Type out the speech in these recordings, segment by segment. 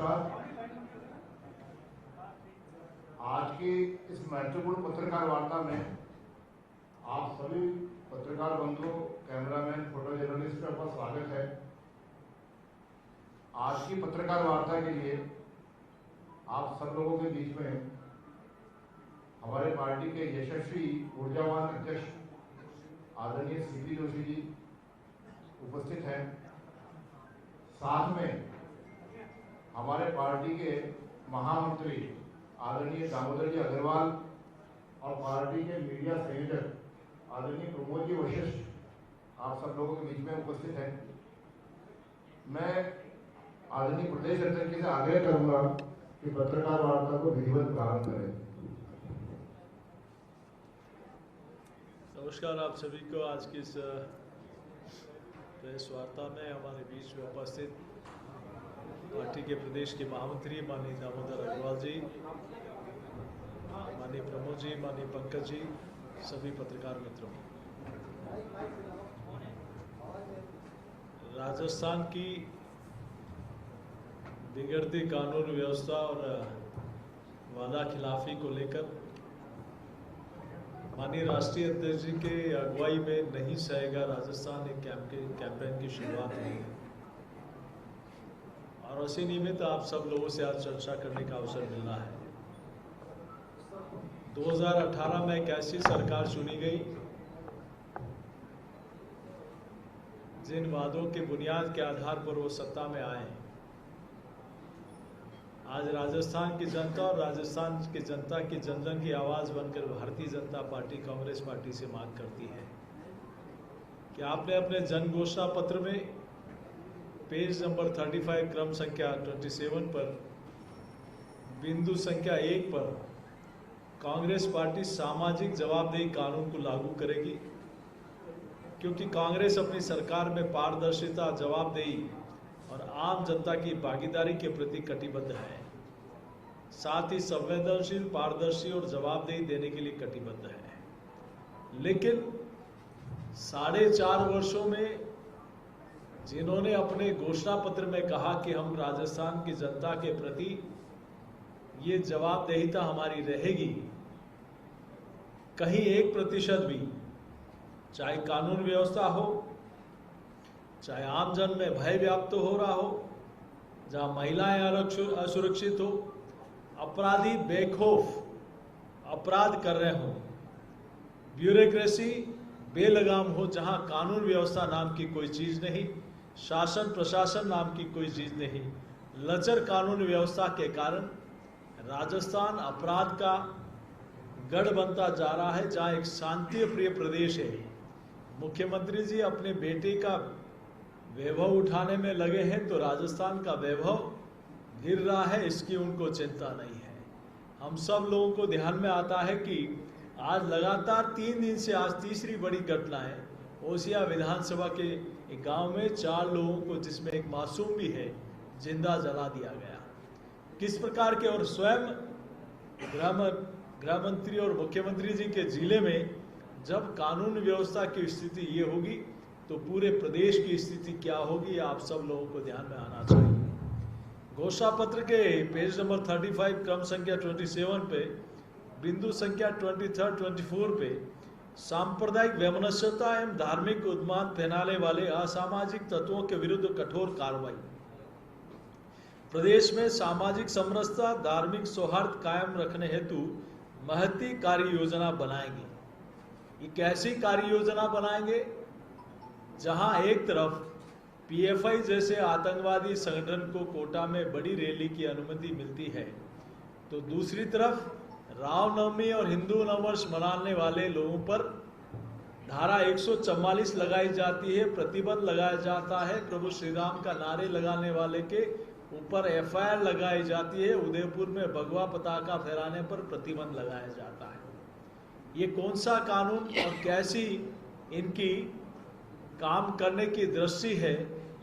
नमस्कार। आज की इस महत्वपूर्ण पत्रकार वार्ता में आप सभी पत्रकार बंधुओं, कैमरामैन, फोटो जर्नलिस्ट का बहुत स्वागत है। आज की पत्रकार वार्ता के लिए आप सब लोगों के बीच में हमारे पार्टी के यशस्वी ऊर्जावान अध्यक्ष आदरणीय सीपी जोशी जी उपस्थित हैं। साथ में हमारे पार्टी के महामंत्री आदरणीय दामोदर जी अग्रवाल और पार्टी के मीडिया संयोजक आदरणीय प्रमोद जी वशिष्ठ आप सब लोगों के बीच में उपस्थित हैं। मैं आदरणीय प्रदेश अध्यक्ष से आग्रह करूंगा कि पत्रकार वार्ता को विधिवत प्रारंभ करें। नमस्कार आप सभी को। आज की इस प्रेस वार्ता में हमारे बीच में उपस्थित पार्टी के प्रदेश के महामंत्री माननीय दामोदर अग्रवाल जी, माननीय प्रमोद जी, माननीय पंकज जी, सभी पत्रकार मित्रों, राजस्थान की बिगड़ती कानून व्यवस्था और वादा खिलाफी को लेकर माननीय राष्ट्रीय अध्यक्ष जी के अगुवाई में नहीं सहेगा राजस्थान एक कैंपेन की शुरुआत हुई है और उसी निमित्त आप सब लोगों से आज चर्चा करने का अवसर मिल रहा है। 2018 में एक ऐसी सरकार चुनी गई जिन वादों के बुनियाद के आधार पर वो सत्ता में आए। आज राजस्थान की जनता और राजस्थान की जनता की जन जन की आवाज बनकर भारतीय जनता पार्टी कांग्रेस पार्टी से मांग करती है कि आपने अपने जन घोषणा पत्र में पेज नंबर 35 क्रम संख्या 27 पर बिंदु संख्या 1 पर कांग्रेस पार्टी सामाजिक जवाबदेही कानून को लागू करेगी, क्योंकि कांग्रेस अपनी सरकार में पारदर्शिता, जवाबदेही और आम जनता की भागीदारी के प्रति कटिबद्ध है। साथ ही संवेदनशील, पारदर्शी और जवाबदेही देने के लिए कटिबद्ध है। लेकिन 4.5 वर्षों में जिन्होंने अपने घोषणा पत्र में कहा कि हम राजस्थान की जनता के प्रति ये जवाबदेहिता हमारी रहेगी, कहीं 1% भी, चाहे कानून व्यवस्था हो, चाहे आम जन में भय व्याप्त हो रहा हो, जहां महिलाएं असुरक्षित हो, अपराधी बेखौफ अपराध कर रहे हो, ब्यूरोक्रेसी बेलगाम हो, जहां कानून व्यवस्था नाम की कोई चीज नहीं, शासन प्रशासन नाम की कोई चीज नहीं, लचर कानून व्यवस्था के कारण राजस्थान अपराध का गढ़ बनता जा रहा है, जहां एक शांति प्रिय प्रदेश है। मुख्यमंत्री जी अपने बेटे का वैभव उठाने में लगे हैं तो राजस्थान का वैभव गिर रहा है, इसकी उनको चिंता नहीं है। हम सब लोगों को ध्यान में आता है कि आज लगातार 3 दिन से आज तीसरी बड़ी घटना है। ओसिया विधानसभा के एक गांव में 4 लोगों को, जिसमें एक मासूम भी है, जिंदा जला दिया गया। किस प्रकार के, और स्वयं गृह मंत्री और मुख्यमंत्री जी के जिले में जब कानून व्यवस्था की स्थिति ये होगी तो पूरे प्रदेश की स्थिति क्या होगी, आप सब लोगों को ध्यान में आना चाहिए। घोषणा पत्र के पेज नंबर 35 क्रम संख्या 27 पे बिंदु संख्या 23-24 पे सांप्रदायिक वैमनस्यता एवं धार्मिक उन्माद फैलाने वाले असामाजिक तत्वों के विरुद्ध कठोर कार्रवाई। प्रदेश में सामाजिक समरसता, धार्मिक सौहार्द कायम रखने हेतु महती कार्य योजना बनाएंगे। ये कैसी कार्य योजना बनाएंगे, जहां एक तरफ पीएफआई जैसे आतंकवादी संगठन को कोटा में बड़ी रैली की अनुमति मिलती है, तो दूसरी तरफ रामनवमी और हिंदू नववर्ष मनाने वाले लोगों पर धारा 144 लगाई जाती है, प्रतिबंध लगाया जाता है। प्रभु श्री राम का नारे लगाने वाले के ऊपर एफआईआर लगाई जाती है। उदयपुर में भगवा पताका फहराने पर प्रतिबंध लगाया जाता है। ये कौन सा कानून और कैसी इनकी काम करने की दृष्टि है,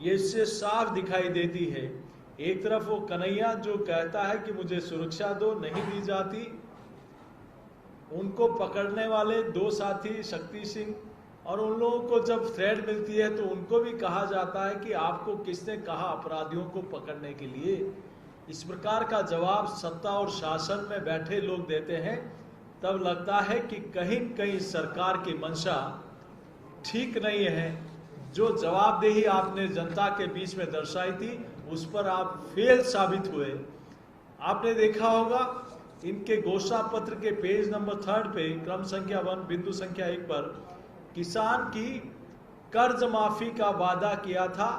ये इससे साफ दिखाई देती है। एक तरफ वो कन्हैया जो कहता है कि मुझे सुरक्षा दो, नहीं दी जाती, उनको पकड़ने वाले 2 साथी शक्ति सिंह, और उन लोगों को जब थ्रेट मिलती है तो उनको भी कहा जाता है कि आपको किसने कहा अपराधियों को पकड़ने के लिए। इस प्रकार का जवाब सत्ता और शासन में बैठे लोग देते हैं, तब लगता है कि कहीं कहीं सरकार की मंशा ठीक नहीं है। जो जवाबदेही आपने जनता के बीच में दर्शाई थी, उस पर आप फेल साबित हुए। आपने देखा होगा इनके घोषणा पत्र के पेज नंबर 3 पे क्रम संख्या 1 बिंदु संख्या 1 पर किसान की कर्ज माफी का वादा किया था,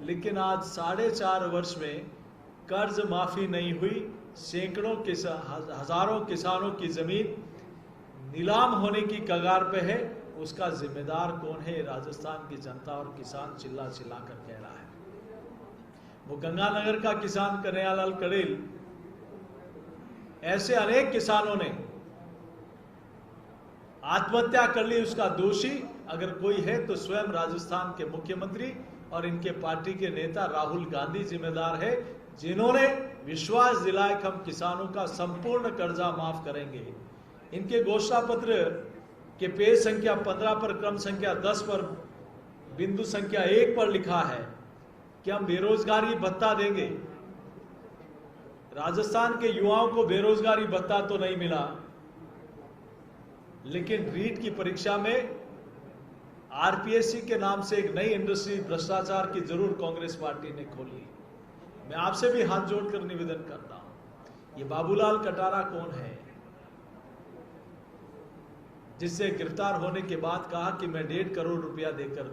लेकिन आज 4.5 वर्ष में कर्ज माफी नहीं हुई। सैकड़ों हजारों किसानों की जमीन नीलाम होने की कगार पे है। उसका जिम्मेदार कौन है? राजस्थान की जनता और किसान चिल्ला चिल्ला कर कह रहा है। वो गंगानगर का किसान कन्हैयालाल कड़ेल, ऐसे अनेक किसानों ने आत्महत्या कर ली। उसका दोषी अगर कोई है तो स्वयं राजस्थान के मुख्यमंत्री और इनके पार्टी के नेता राहुल गांधी जिम्मेदार है, जिन्होंने विश्वास दिलाया कि हम किसानों का संपूर्ण कर्जा माफ करेंगे। इनके घोषणा पत्र के पेज संख्या 15 पर क्रम संख्या 10 पर बिंदु संख्या 1 पर लिखा है कि हम बेरोजगारी भत्ता देंगे। राजस्थान के युवाओं को बेरोजगारी भत्ता तो नहीं मिला, लेकिन रीट की परीक्षा में आरपीएससी के नाम से एक नई इंडस्ट्री भ्रष्टाचार की जरूर कांग्रेस पार्टी ने खोली। मैं आपसे भी हाथ जोड़कर निवेदन करता हूं, ये बाबूलाल कटारा कौन है जिससे गिरफ्तार होने के बाद कहा कि मैं 1.5 करोड़ रुपया देकर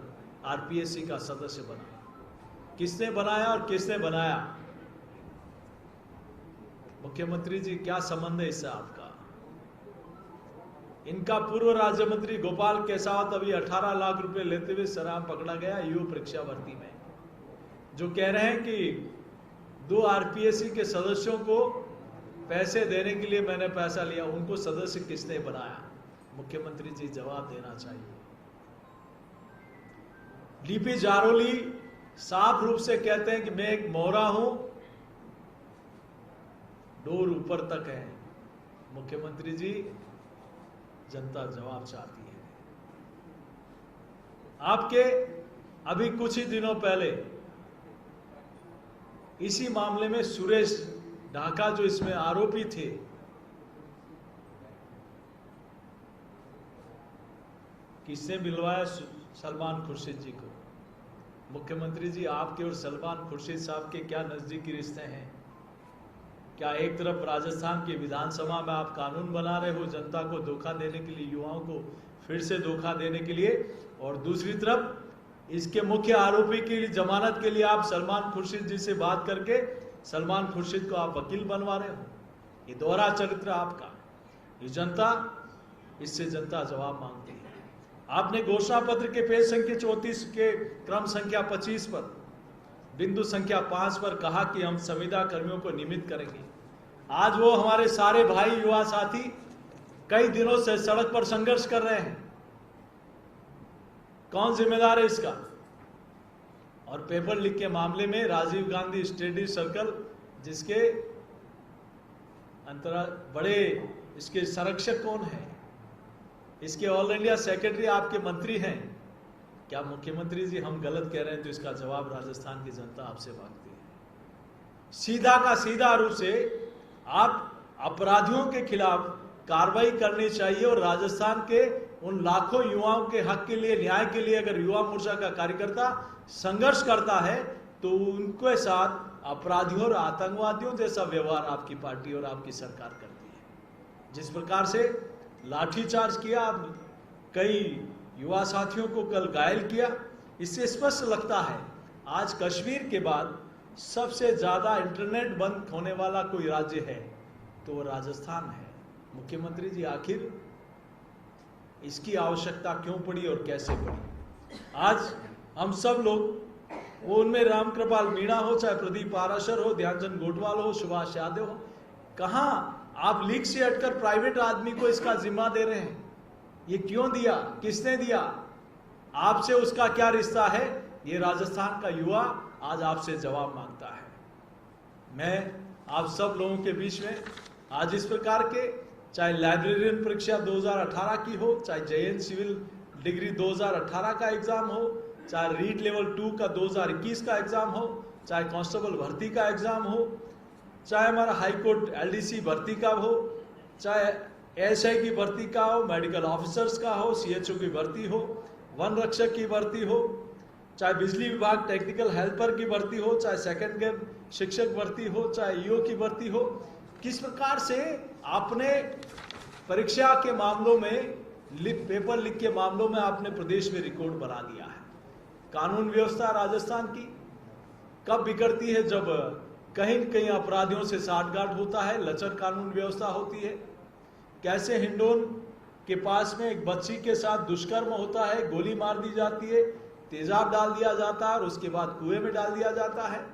आरपीएससी का सदस्य बना? किसने बनाया और किसने बनाया? मुख्यमंत्री जी, क्या संबंध है इससे आपका? इनका पूर्व राज्य मंत्री गोपाल केसावत अभी 18 लाख रुपए लेते हुए सराम पकड़ा गया यूपी परीक्षा भर्ती में, जो कह रहे हैं कि 2 आरपीएससी के सदस्यों को पैसे देने के लिए मैंने पैसा लिया। उनको सदस्य किसने बनाया? मुख्यमंत्री जी जवाब देना चाहिए। डीपी जारोली साफ रूप से कहते हैं कि मैं एक मोहरा हूं, डोर ऊपर तक है। मुख्यमंत्री जी, जनता जवाब चाहती है। आपके अभी कुछ ही दिनों पहले इसी मामले में सुरेश ढाका जो इसमें आरोपी थे, किसने मिलवाया? सलमान खुर्शीद जी को। मुख्यमंत्री जी, आपके और सलमान खुर्शीद साहब के क्या नजदीकी रिश्ते हैं? क्या एक तरफ राजस्थान की विधानसभा में आप कानून बना रहे हो जनता को धोखा देने के लिए, युवाओं को फिर से धोखा देने के लिए, और दूसरी तरफ इसके मुख्य आरोपी की जमानत के लिए आप सलमान खुर्शीद जी से बात करके सलमान खुर्शीद को आप वकील बनवा रहे हो? ये दोहरा चरित्र आपका। ये जनता, इससे जनता जवाब मांगती है। आपने घोषणा पत्र के पेज संख्या 34 के क्रम संख्या 25 पर बिंदु संख्या 5 पर कहा कि हम संविदा कर्मियों को नियमित करेंगे। आज वो हमारे सारे भाई युवा साथी कई दिनों से सड़क पर संघर्ष कर रहे हैं। कौन जिम्मेदार है इसका? और पेपर लीक के मामले में राजीव गांधी स्टडी सर्कल, जिसके बड़े इसके संरक्षक कौन है? इसके ऑल इंडिया सेक्रेटरी आपके मंत्री हैं। क्या मुख्यमंत्री जी हम गलत कह रहे हैं? तो इसका जवाब राजस्थान की जनता आपसे मांगती है। सीधा का सीधा रूप से आप अपराधियों के खिलाफ कार्रवाई करनी चाहिए, और राजस्थान के उन लाखों युवाओं के हक के लिए, न्याय के लिए अगर युवा मोर्चा का कार्यकर्ता संघर्ष करता है तो उनके साथ अपराधियों और आतंकवादियों जैसा व्यवहार आपकी पार्टी और आपकी सरकार करती है। जिस प्रकार से लाठीचार्ज किया, कई युवा साथियों को कल घायल किया, इससे स्पष्ट लगता है आज कश्मीर के बाद सबसे ज्यादा इंटरनेट बंद होने वाला कोई राज्य है तो वो राजस्थान है। मुख्यमंत्री जी, आखिर इसकी आवश्यकता क्यों पड़ी और कैसे पड़ी? आज हम सब लोग, वो उनमें रामकृपाल मीणा हो, चाहे प्रदीप पाराशर हो, ध्यानचंद गोटवाल हो, सुभाष यादव हो, कहां आप लीक से हटकर प्राइवेट आदमी को इसका जिम्मा दे रहे हैं? ये क्यों दिया? किसने दिया? आपसे उसका क्या रिश्ता है? ये राजस्थान का युवा आज आपसे जवाब मांगता है। मैं आप सब लोगों के बीच में आज इस प्रकार के, चाहे लाइब्रेरियन परीक्षा 2018 की हो, चाहे जेएन सिविल डिग्री 2018 का एग्जाम हो, चाहे रीट लेवल 2 का 2021 का एग्जाम हो, चाहे कांस्टेबल भर्ती का एग्जाम हो, चाहे हमारा हाई कोर्ट एलडीसी भर्ती का हो, चाहे एएसआई की भर्ती का हो, मेडिकल ऑफिसर्स का हो, सीएचओ की भर्ती हो, वन रक्षक की भर्ती हो, चाहे बिजली विभाग टेक्निकल हेल्पर की भर्ती हो, चाहे सेकंड ग्रेड शिक्षक भर्ती हो, चाहे ईओ की भर्ती हो, किस प्रकार से आपने परीक्षा के मामलों में पेपर लीक के मामलों में आपने प्रदेश में रिकॉर्ड बना दिया है। कानून व्यवस्था राजस्थान की कब बिगड़ती है? जब कहीं न कहीं अपराधियों से साठगांठ होता है, लचर कानून व्यवस्था होती है। कैसे हिंडोन के पास में एक बच्ची के साथ दुष्कर्म होता है, गोली मार दी जाती है, तेजाब डाल दिया जाता है और उसके बाद कुएं में डाल दिया जाता है।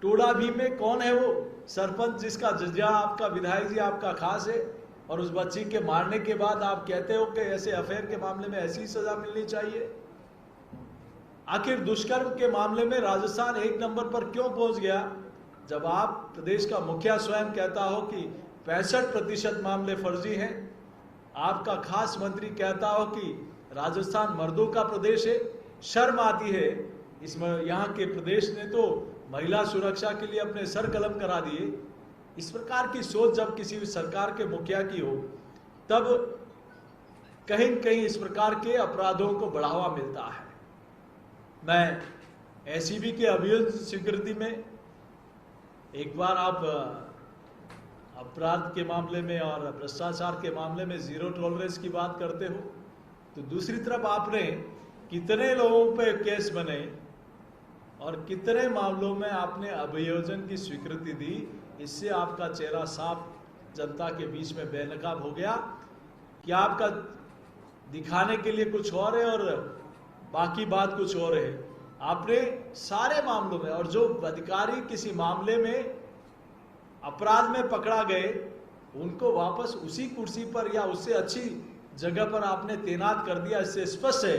टोडा भी में कौन है वो सरपंच जिसका जज्जा आपका विधायक जी आपका खास है, और उस बच्ची के मारने के बाद आप कहते हो कि ऐसे अफेयर के मामले में ऐसी सजा मिलनी चाहिए। आखिर दुष्कर्म के मामले में राजस्थान एक नंबर पर क्यों पहुंच गया? जब आप प्रदेश का मुखिया स्वयं कहता हो कि 65% मामले फर्जी हैं, आपका खास मंत्री कहता हो कि राजस्थान मर्दों का प्रदेश है। शर्म आती है इसमें। यहाँ के प्रदेश ने तो महिला सुरक्षा के लिए अपने सर कलम करा दिए। इस प्रकार की सोच जब किसी भी सरकार के मुखिया की हो, तब कहीं न कहीं इस प्रकार के अपराधों को बढ़ावा मिलता है। मैं एसीबी के अभियान स्वीकृति में एक बार आप अपराध के मामले में और भ्रष्टाचार के मामले में जीरो टॉलरेंस की बात करते हो, तो दूसरी तरफ आपने कितने लोगों पे केस बने और कितने मामलों में आपने अभियोजन की स्वीकृति दी। इससे आपका चेहरा साफ जनता के बीच में बेनकाब हो गया कि आपका दिखाने के लिए कुछ और है और बाकी बात कुछ और है। आपने सारे मामलों में, और जो अधिकारी किसी मामले में अपराध में पकड़ा गए उनको वापस उसी कुर्सी पर या उससे अच्छी जगह पर आपने तैनात कर दिया। इससे स्पष्ट है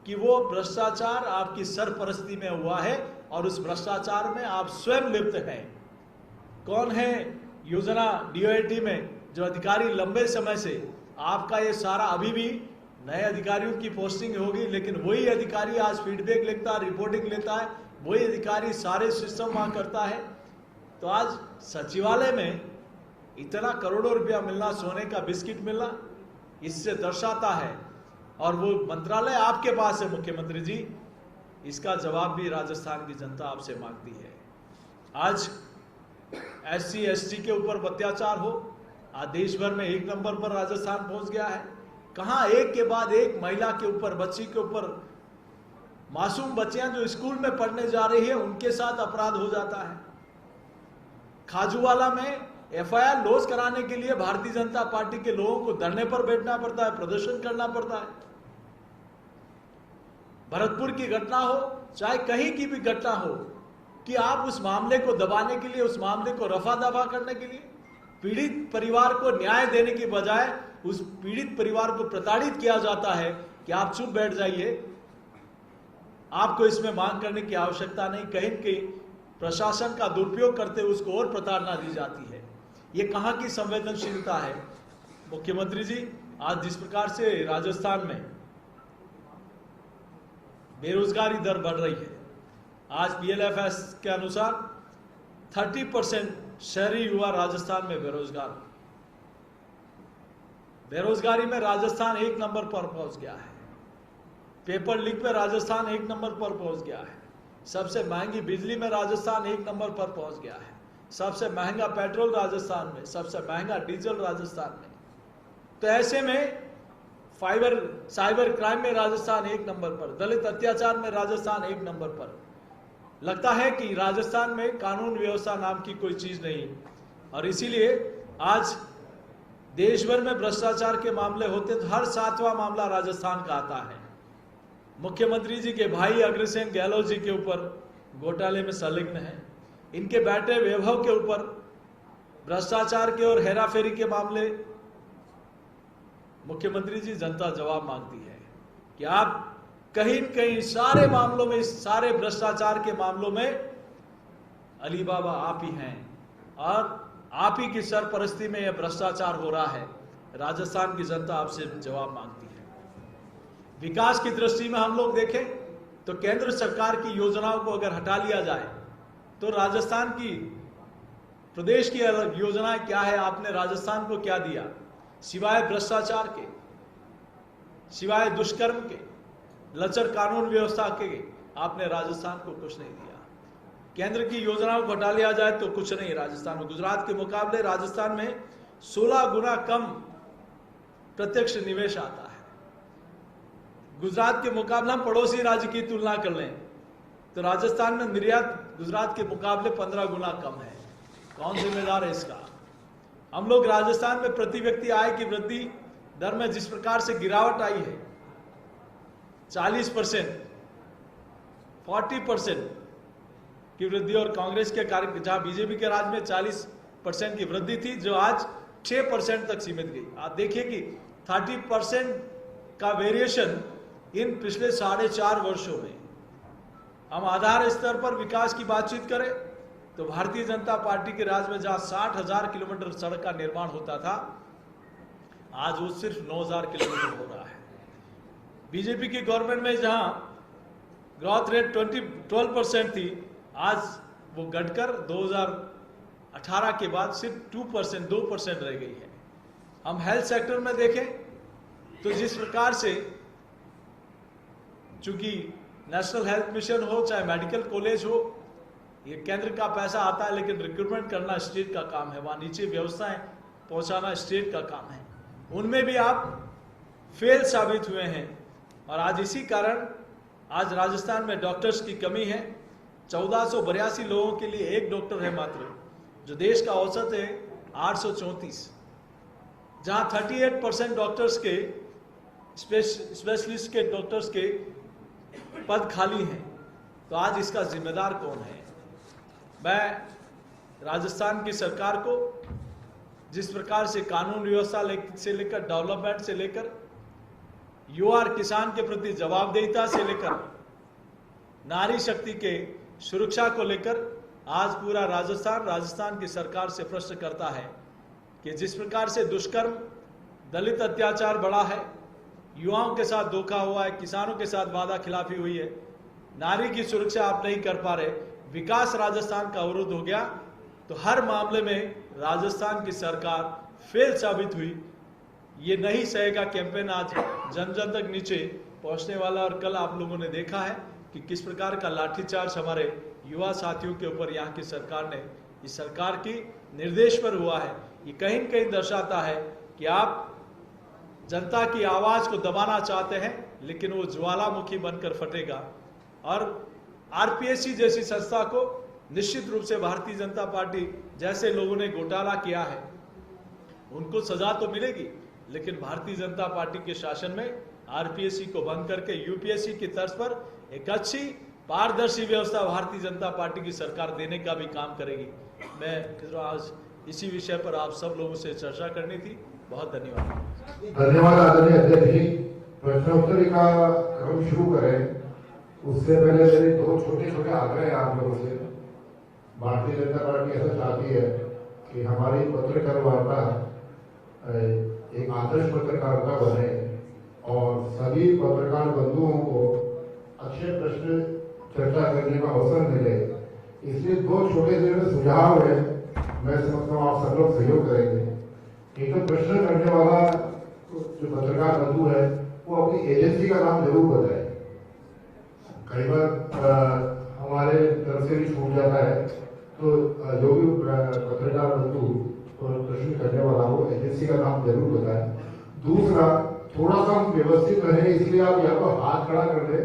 कि वो भ्रष्टाचार आपकी सरपरस्ती में हुआ है और उस भ्रष्टाचार में आप स्वयं लिप्त हैं। कौन है योजना डीओएटी में जो अधिकारी लंबे समय से आपका ये सारा, अभी भी नए अधिकारियों की पोस्टिंग होगी लेकिन वही अधिकारी आज फीडबैक लेता है, रिपोर्टिंग लेता है, वही अधिकारी सारे सिस्टम वहां करता है। तो आज सचिवालय में इतना करोड़ों रुपया मिलना, सोने का बिस्किट मिलना, इससे दर्शाता है। और वो मंत्रालय आपके पास है मुख्यमंत्री जी, इसका जवाब भी राजस्थान की जनता आपसे मांगती है। आज एससी एसटी के ऊपर अत्याचार हो, आज देश भर में एक नंबर पर राजस्थान पहुंच गया है। कहां एक के बाद एक महिला के ऊपर, बच्ची के ऊपर, मासूम बच्चियां जो स्कूल में पढ़ने जा रही है उनके साथ अपराध हो जाता है। खाजूवाला में एफआईआर लॉन्च कराने के लिए भारतीय जनता पार्टी के लोगों को धरने पर बैठना पड़ता है, प्रदर्शन करना पड़ता है। भरतपुर की घटना हो, चाहे कहीं की भी घटना हो, कि आप उस मामले को दबाने के लिए, उस मामले को रफा दफा करने के लिए, पीड़ित परिवार को न्याय देने की बजाय उस पीड़ित परिवार को प्रताड़ित किया जाता है कि आप चुप बैठ जाइए, आपको इसमें मांग करने की आवश्यकता नहीं। कहीं न कहीं प्रशासन का दुरुपयोग करते हुए उसको और प्रताड़ना दी जाती है। ये कहां की संवेदनशीलता है? मुख्यमंत्री जी, आज जिस प्रकार से राजस्थान में बेरोजगारी दर बढ़ रही है, आज पीएलएफएस के अनुसार 30% शहरी युवा राजस्थान में बेरोजगार। बेरोजगारी में राजस्थान एक नंबर पर पहुंच गया है। पेपर लीक में राजस्थान एक नंबर पर पहुंच गया है। सबसे महंगी बिजली में राजस्थान एक नंबर पर पहुंच गया है। सबसे महंगा पेट्रोल राजस्थान में, सबसे महंगा डीजल राजस्थान में। तो ऐसे में साइबर क्राइम में राजस्थान एक नंबर पर, दलित अत्याचार में राजस्थान एक नंबर पर। लगता है कि राजस्थान में कानून व्यवस्था नाम की कोई चीज नहीं, और इसीलिए आज देश भर में भ्रष्टाचार के मामले होते तो हर 7वां मामला राजस्थान का आता है। मुख्यमंत्री जी के भाई अग्रसेन गहलोत जी के ऊपर घोटाले में संलिग्न है। इनके बेटे वैभव के ऊपर भ्रष्टाचार के और हेराफेरी के मामले। मुख्यमंत्री जी, जनता जवाब मांगती है कि आप कहीं न कहीं सारे मामलों में, इस सारे भ्रष्टाचार के मामलों में अली बाबा आप ही हैं और आप ही की सरपरस्ती में यह भ्रष्टाचार हो रहा है। राजस्थान की जनता आपसे जवाब मांगती है। विकास की दृष्टि में हम लोग देखें तो केंद्र सरकार की योजनाओं को अगर हटा लिया जाए तो राजस्थान की प्रदेश की योजनाएं क्या है, आपने राजस्थान को क्या दिया, सिवाय भ्रष्टाचार के, सिवाय दुष्कर्म के, लचर कानून व्यवस्था के आपने राजस्थान को कुछ नहीं दिया। केंद्र की योजनाओं को हटा लिया जाए तो कुछ नहीं राजस्थान में। गुजरात के मुकाबले राजस्थान में 16 गुना कम प्रत्यक्ष निवेश आता है। गुजरात के मुकाबले हम पड़ोसी राज्य की तुलना कर लें तो राजस्थान में निर्यात गुजरात के मुकाबले 15 गुना कम है। कौन जिम्मेदार है इसका? हम लोग राजस्थान में प्रति व्यक्ति आय की वृद्धि दर में जिस प्रकार से गिरावट आई है, 40%, 40% की वृद्धि, और कांग्रेस के कार्य जहां बीजेपी के राज में 40% की वृद्धि थी जो आज 6% तक सीमित गई। आप देखिए कि 30% का वेरिएशन इन पिछले 4.5 वर्षों में। हम आधार स्तर पर विकास की बातचीत करें तो भारतीय जनता पार्टी के राज में जहां 60,000 किलोमीटर सड़क का निर्माण होता था, आज वो सिर्फ 9,000 किलोमीटर हो रहा है। बीजेपी की गवर्नमेंट में जहां ग्रोथ रेट 12% थी, आज वो घटकर 2018 के बाद सिर्फ 2% रह गई है। हम हेल्थ सेक्टर में देखें तो जिस प्रकार से, चूंकि नेशनल हेल्थ मिशन हो चाहे मेडिकल कॉलेज हो, ये केंद्र का पैसा आता है, लेकिन रिक्रूटमेंट करना स्टेट का काम है, वहां नीचे व्यवस्थाएं पहुंचाना स्टेट का काम है। उनमें भी आप फेल साबित हुए हैं और आज इसी कारण आज राजस्थान में डॉक्टर्स की कमी है। 1482 लोगों के लिए एक डॉक्टर है मात्र, जो देश का औसत है 834। जहां 38% डॉक्टर्स के स्पेशलिस्ट के डॉक्टर्स के पद खाली हैं, तो आज इसका जिम्मेदार कौन है? मैं राजस्थान की सरकार को जिस प्रकार से कानून व्यवस्था से लेकर, डेवलपमेंट से लेकर, युवा और किसान के प्रति जवाबदेहिता से लेकर, नारी शक्ति के सुरक्षा को लेकर आज पूरा राजस्थान की सरकार से प्रश्न करता है कि जिस प्रकार से दुष्कर्म, दलित अत्याचार बढ़ा है, युवाओं के साथ धोखा हुआ है, किसानों के साथ वादा खिलाफी हुई है, नारी की सुरक्षा आप नहीं कर पा रहे, विकास राजस्थान का अवरुद्ध हो गया, तो हर मामले में राजस्थान की सरकार फेल साबित हुई। ये नहीं सहेगा कैंपेन आज जन जन तक नीचे पहुंचने वाला। और कल आप लोगों ने देखा है कि किस प्रकार का लाठीचार्ज हमारे युवा साथियों के ऊपर यहाँ की सरकार ने, इस सरकार की निर्देश पर हुआ है। ये कहीं न कहीं दर्शाता है कि आप जनता की आवाज को दबाना चाहते हैं, लेकिन वो ज्वालामुखी बनकर फटेगा। और आरपीएससी जैसी संस्था को निश्चित रूप से भारतीय जनता पार्टी जैसे लोगों ने घोटाला किया है उनको सजा तो मिलेगी, लेकिन भारतीय जनता पार्टी के शासन में आरपीएससी को भंग करके यूपीएससी की तर्ज पर एक अच्छी पारदर्शी व्यवस्था भारतीय जनता पार्टी की सरकार देने का भी काम करेगी। मैं आज इसी विषय पर आप सब लोगों से चर्चा करनी थी। बहुत धन्यवाद। धन्यवाद आदरणीय अध्यक्ष जी। प्रश्नोत्तरी का क्रम शुरू करें उससे पहले मेरे 2 छोटे आग्रह हैं आप लोगों से। भारतीय जनता पार्टी ऐसा चाहती है कि हमारी पत्रकार वार्ता एक आदर्श पत्रकारिता बने और सभी पत्रकार बंधुओं को अच्छे प्रश्न चर्चा करने का अवसर मिले। इसलिए 2 छोटे से सुझाव है, मैं समझता हूँ आप सब लोग सहयोग करेंगे। एक तो प्रश्न करने वाला जो पत्रकार बंधु है वो अपनी एजेंसी का नाम जरूर बताए। कई बार हमारे तरफ से भी छूट जाता है, तो जो भी पत्रकार बंधु प्रश्न करने वाला हो एजेंसी का नाम जरूर बताए। दूसरा, थोड़ा सा हम व्यवस्थित रहे, इसलिए आप या तो हाथ खड़ा कर दे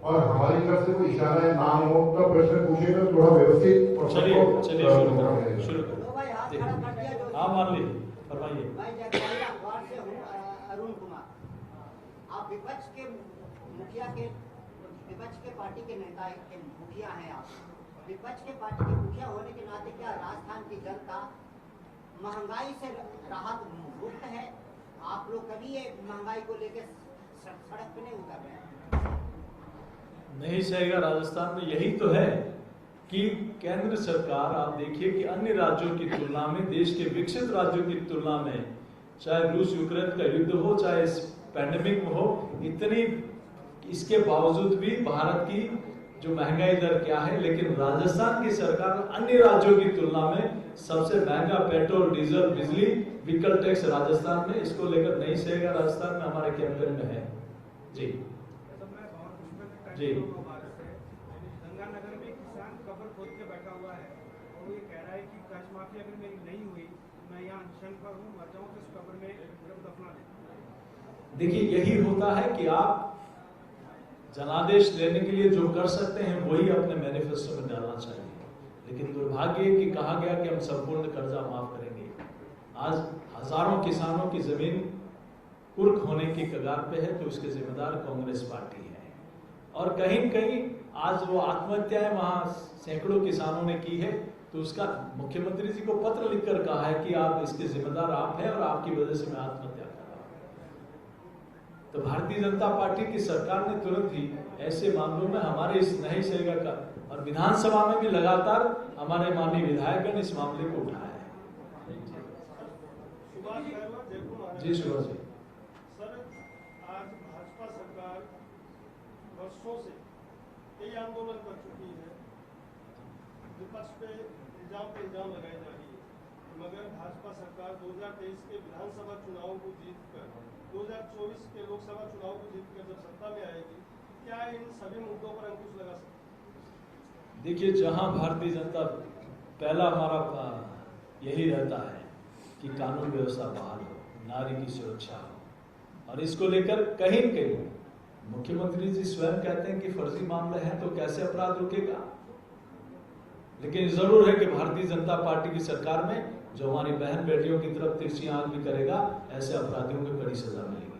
और हमारी तरफ से कोई इशारा या नाम हो तो प्रश्न पूछे तो थोड़ा व्यवस्थित। चलिए शुरू करो। हाँ मान ली, फरमाइए। अरुण कुमार, आप विपक्ष के पार्टी के नेता के मुखिया हैं। आप विपक्ष के पार्टी के मुखिया होने के नाते क्या राजस्थान की जनता महंगाई से राहत मुक्त है? आप लोग कभी ये महंगाई को लेकर सड़क पे नहीं उतर रहे? नहीं सहेगा राजस्थान में। यही तो है कि केंद्र सरकार, आप देखिए कि अन्य राज्यों की तुलना में, देश के विकसित राज्यों की तुलना में, चाहे रूस यूक्रेन का युद्ध हो, चाहे इस पैंडेमिक में हो, इतनी इसके बावजूद भी भारत की जो महंगाई दर क्या है, लेकिन राजस्थान की सरकार अन्य राज्यों की तुलना में सबसे महंगा पेट्रोल, डीजल, बिजली, व्हीकल टैक्स राजस्थान में, इसको लेकर नहीं सहेगा राजस्थान में हमारे कैंपेन में है। जी जी गंगानगर में किसान कब्र खोद के बैठा हुआ है और ये कह रहा है कि कर्ज माफी अगर मेरी नहीं हुई मैं यहाँ अनशन पर हूँ, मर जाऊँ तो इस कब्र में दफना दे। देखिए, यही होता है कि आप जनादेश लेने के लिए जो कर सकते हैं वही अपने मैनिफेस्टो में डालना चाहिए, लेकिन दुर्भाग्य है कि कहा गया कि हम संपूर्ण कर्जा माफ करेंगे। आज हजारों किसानों की जमीन कुर्क होने की कगार पे है, तो उसके जिम्मेदार कांग्रेस पार्टी है। और कहीं कहीं आज वो आत्महत्याएं वहां सैकड़ों किसानों ने की है, तो उसका मुख्यमंत्री जी को पत्र लिखकर कहा है कि आप इसके जिम्मेदार आप हैं और आपकी वजह से मैं आत्महत्या कर रहा हूं। तो भारतीय जनता पार्टी की सरकार ने तुरंत ही ऐसे मामलों में हमारे इस नहीं सहेगा का, और विधानसभा में भी लगातार हमारे माननीय विधायकगण इस मामले को उठाया है। जी सुभाष जी, सर, आज भाजपा सरकार वर्षों से कई आंदोलन कर चुकी है, विपक्ष पे इल्जाम लगाई जा रही है, मगर भाजपा सरकार 2023 के विधानसभा चुनाव को जीतकर 2024 के लोकसभा चुनाव को जीतकर जब सत्ता में आएगी, क्या इन सभी मुद्दों पर अंकुश लगा सकती? देखिए, जहां भारतीय जनता, पहला हमारा यही रहता है कि कानून व्यवस्था बहाल हो, नारी की सुरक्षा हो, और इसको लेकर कहीं कहीं मुख्यमंत्री जी स्वयं कहते हैं कि फर्जी मामले हैं तो कैसे अपराध रुकेगा। लेकिन जरूर है कि भारतीय जनता पार्टी की सरकार में जो हमारी बहन बेटियों की तरफ तिरछी आंख भी करेगा, ऐसे अपराधियों को कड़ी सजा मिलेगी।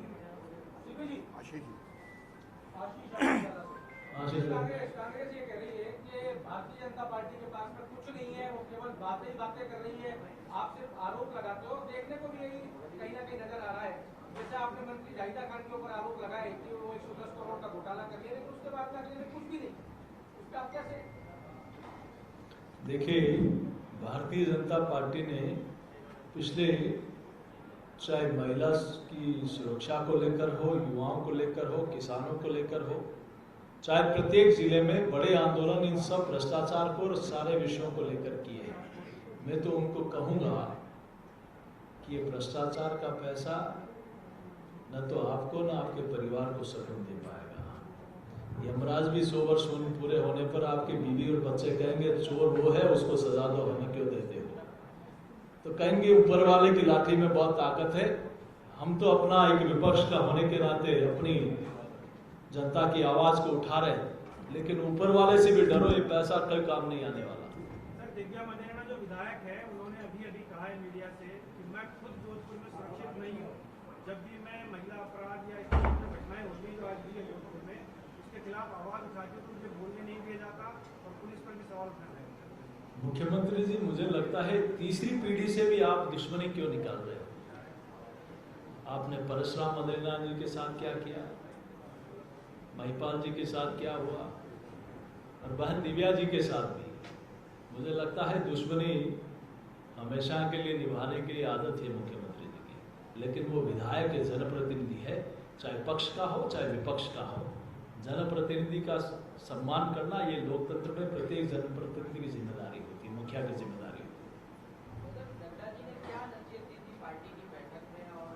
कांग्रेस ये कह रही है कि भारतीय जनता पार्टी के पास में कुछ नहीं है, वो केवल बातें ही बातें कर रही है, आप सिर्फ आरोप लगाते हो। देखने को भी यही कहीं ना कहीं नजर आ रहा है, जैसे आपने मंत्री जाहिदा खान के ऊपर आरोप लगाए कि वो 110 करोड़ का घोटाला कर लिया, लेकिन उसके बाद में कुछ भी नहीं, उसका आप कैसे? देखिए, भारतीय जनता पार्टी ने पिछले, चाहे महिला की सुरक्षा को लेकर हो, युवाओं को लेकर हो, किसानों को लेकर हो, चाहे प्रत्येक जिले में बड़े आंदोलन इन सब भ्रष्टाचार को और सारे विषयों को लेकर किए हैं। मैं तो उनको कहूंगा कि ये भ्रष्टाचार का पैसा न तो आपको न आपके परिवार को सुकून दे पाएगा। यमराज भी 100 वर्ष पूरे होने पर आपके बीवी और बच्चे कहेंगे चोर वो है, उसको सजा दो, हमें क्यों देते हो। तो कहेंगे ऊपर वाले की लाठी में बहुत ताकत है। हम तो अपना एक विपक्ष का होने के नाते अपनी जनता की आवाज को उठा रहे, लेकिन ऊपर वाले से भी डरो, ये पैसा कोई काम नहीं आने वाला। सर, दिव्या मदेरणा जो विधायक है, उन्होंने अभी कहा है मीडिया से कि मैं खुद जोधपुर में सुरक्षित नहीं हूँ। जब भी मैं महिला अपराध या इस तरह की घटनाएं होती है जो आज भी है जोधपुर में, उसके खिलाफ आवाज उठाती है तो मुझे बोलने नहीं दिया जाता और पुलिस पर भी सवाल उठा रहे हैं। मुख्यमंत्री जी, मुझे लगता है तीसरी पीढ़ी से भी आप दुश्मनी क्यों निकाल रहे हो? आपने परशुराम मदेरणा जी के साथ क्या किया, महिपाल जी के साथ क्या हुआ, और बहन दिव्या जी के साथ भी। मुझे लगता है दुश्मनी हमेशा के लिए निभाने की आदत है मुख्यमंत्री जी की, लेकिन वो विधायक है, जनप्रतिनिधि है, चाहे पक्ष का हो चाहे विपक्ष का हो। जनप्रतिनिधि का सम्मान करना ये लोकतंत्र में प्रत्येक जनप्रतिनिधि की जिम्मेदारी होती है, मुखिया की जिम्मेदारी होती है। नड्डा जी ने क्या नसीहत दी थी पार्टी की बैठक में, और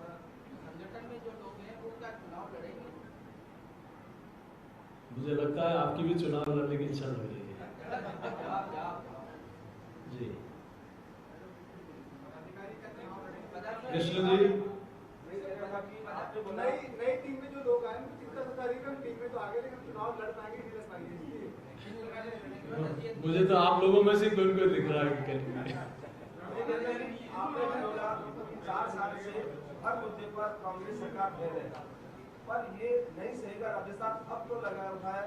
संगठन में जो लोग हैं वो क्या चुनाव लड़ेंगे? मुझे लगता है आपकी भी चुनाव लड़ने की इच्छा लग रही है। जी कृष्ण जी, नई टीम में जो लोग आए टीम में तो आगे, लेकिन चुनाव लड़ पाएंगे नहीं लड़ पाएंगे? मुझे तो आप लोगों में से कोई कोई दिख रहा है कि आपने बोला 4 साल से हर मुद्दे पर कांग्रेस सरकार दे रहे हैं, पर ये नहीं सहेगा राजस्थान अब तो लगा उठा है।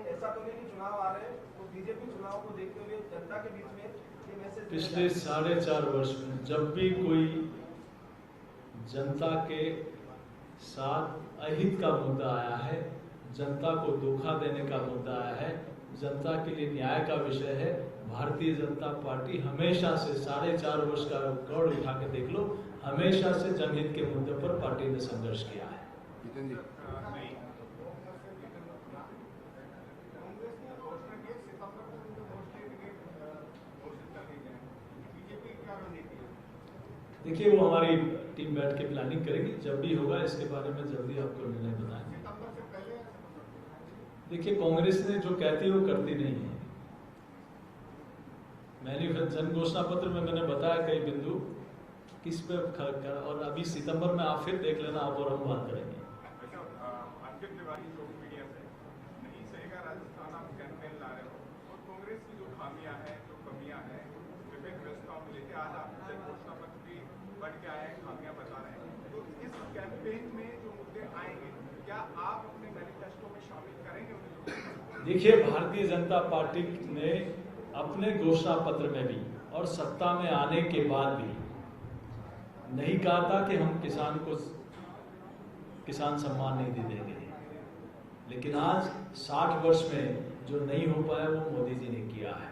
ऐसा तो नहीं कि चुनाव आ रहे हैं तो बीजेपी चुनाव को देखते हुए जनता के बीच में ये मैसेज। पिछले 4.5 वर्ष में जब भी कोई जनता के साथ अहित का मुद्दा आया है, जनता को धोखा देने का मुद्दा आया है, जनता के लिए न्याय का विषय है, भारतीय जनता पार्टी हमेशा से 4.5 वर्ष का गौड़ उठा के देख लो, हमेशा से जनहित के मुद्दे पर पार्टी ने संघर्ष किया है। कांग्रेस ने घोषणा की सितंबर में घोषणा बीजेपी देखिए वो हमारी टीम बैठ के प्लानिंग करेगी, जब भी होगा इसके बारे में जल्दी आपको निर्णय बताएंगे। देखिए कांग्रेस ने जो कहती है वो करती नहीं है। मैनिफेस्टो जन घोषणा पत्र में मैंने बताया कई बिंदु किस पे और अभी सितंबर में आप फिर देख लेना, आप और हम बात करेंगे। अंकित तिवारी सोशल मीडिया से नहीं सहेगा राजस्थान, आप कैंपेन ला रहे हो और कांग्रेस की जो खामियां हैं, जो कमियां हैं, विभिन्न व्यवस्थाओं को लेकर आज आप जन घोषणा पत्र भी बढ़ के आए हैं, खामियां बता रहे हैं। तो इस कैंपेन में जो मुद्दे आएंगे, क्या आप अपने मैनिफेस्टो में शामिल करेंगे उन्हें? देखिए भारतीय जनता पार्टी ने अपने घोषणा पत्र में भी और सत्ता में आने के बाद भी नहीं कहा था कि हम किसान को किसान सम्मान निधि देंगे, लेकिन आज 60 वर्ष में जो नहीं हो पाया वो मोदी जी ने किया है।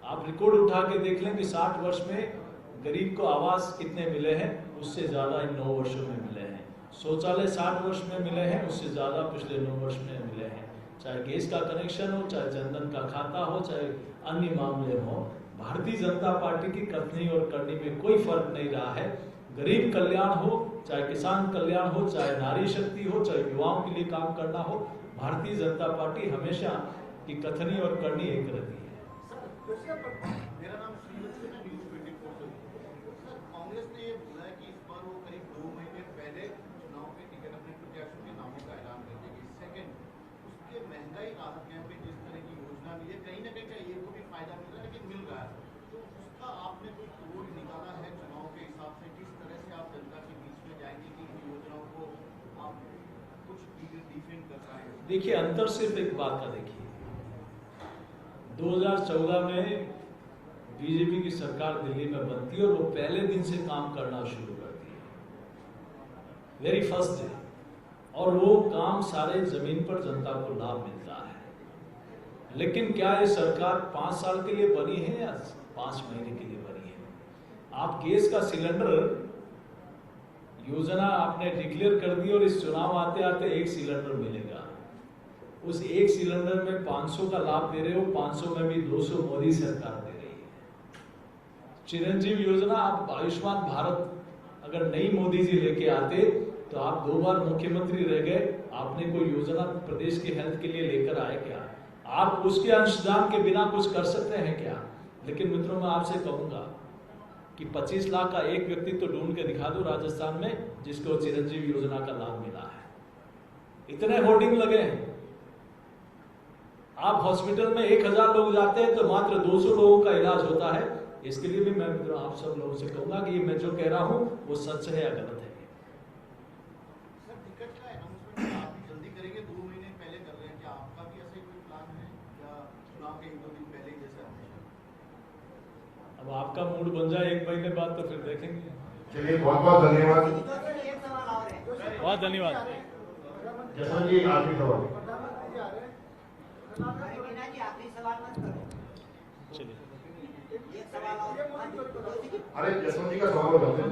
आप रिकॉर्ड उठा के देख लें कि 60 वर्ष में गरीब को आवास कितने मिले हैं, उससे ज़्यादा इन 9 वर्षों में मिले हैं। शौचालय 60 वर्ष में मिले हैं, उससे ज़्यादा पिछले 9 वर्ष में मिले हैं। चाहे गैस का कनेक्शन हो, चाहे जनधन का खाता हो, चाहे अन्य मामले हो, भारतीय जनता पार्टी की कथनी और करनी में कोई फर्क नहीं रहा है। गरीब कल्याण हो, चाहे किसान कल्याण हो, चाहे नारी शक्ति हो, चाहे युवाओं के लिए काम करना हो, भारतीय जनता पार्टी हमेशा की कथनी और करनी एक रहती है। मेरा नाम श्रीवत्स है, न्यूज़ 24 से। सर कांग्रेस ने ये बोला है कि इस बार वो करीब 2 महीने पहले चुनाव के टिकट अपने प्रत्याशियों के नामों का ऐलान कर देगी। सेकंड, उसके महंगाई राहत कैंप में जिस तरह की योजना मिली है, कहीं ना कहीं चाहिए को भी फायदा मिल रहा है, लेकिन मिल रहा है, तो उसका आपने कोई कोड निकाला है चुनाव के हिसाब से? किस तरह से आप जनता के बीच में जाएंगे कि इन योजनाओं को आप कुछ डिफेंड कर रहे हैं? देखिए अंतर सिर्फ एक बात का देखिए, 2014 में बीजेपी की सरकार दिल्ली में बनती है और वो पहले दिन से काम करना शुरू करती है, वेरी फर्स्ट डे, और वो काम सारे जमीन पर जनता को लाभ मिलता है। लेकिन क्या ये सरकार 5 साल के लिए बनी है या 5 महीने के लिए बनी है? आप गैस का सिलेंडर योजना आपने डिक्लेयर कर दी और इस चुनाव आते आते 1 सिलेंडर मिलेगा, उस 1 सिलेंडर में 500 का लाभ दे रहे हो, 500 में भी 200 मोदी सरकार दे रही है। चिरंजीव योजना, आप आयुष्मान भारत अगर नहीं मोदी जी लेके आते तो आप 2 बार मुख्यमंत्री रह गए, आपने कोई योजना प्रदेश के हेल्थ के लिए लेकर आए क्या? आप उसके अंशदान के बिना कुछ कर सकते हैं क्या? लेकिन मित्रों मैं आपसे कहूंगा कि 25 लाख का एक व्यक्ति तो ढूंढ के दिखा दो राजस्थान में जिसको चिरंजीव योजना का लाभ मिला है। इतने होर्डिंग लगे हैं। आप हॉस्पिटल में 1000 लोग जाते हैं तो मात्र 200 लोगों का इलाज होता है। इसके लिए भी मैं मित्रों आप सब लोगों से कहूंगा कि ये मैं जो कह रहा हूं वो सच है या गलत है। सर टिकट का अनाउंसमेंट आप भी जल्दी करेंगे, 2 महीने पहले कर रहे हैं, क्या आपका भी ऐसा कोई प्लान है या चुनाव के 1-2 दिन पहले जैसे हमेशा? अब आपका मूड बन जाए 1 महीने बाद तो फिर देखेंगे। चलिए बहुत बहुत धन्यवाद। एक सवाल और है। बहुत धन्यवाद। जसवंत जी आखिरी सवाल। मीना जी आखिरी सवाल मत करो, चलिए एक सवाल और। अरे जसवंत जी का सवाल हो जाता है।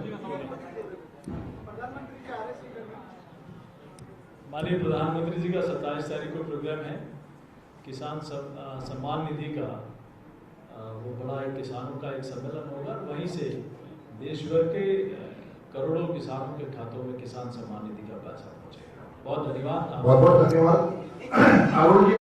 माननीय प्रधानमंत्री जी का 27 तारीख को प्रोग्राम है, किसान सम्मान निधि का वो बड़ा एक किसानों का एक सम्मेलन होगा, वहीं से देश भर के करोड़ों किसानों के खातों में किसान सम्मान निधि का पैसा पहुंचेगा। बहुत धन्यवाद। बहुत बहुत धन्यवाद। अरुण जी।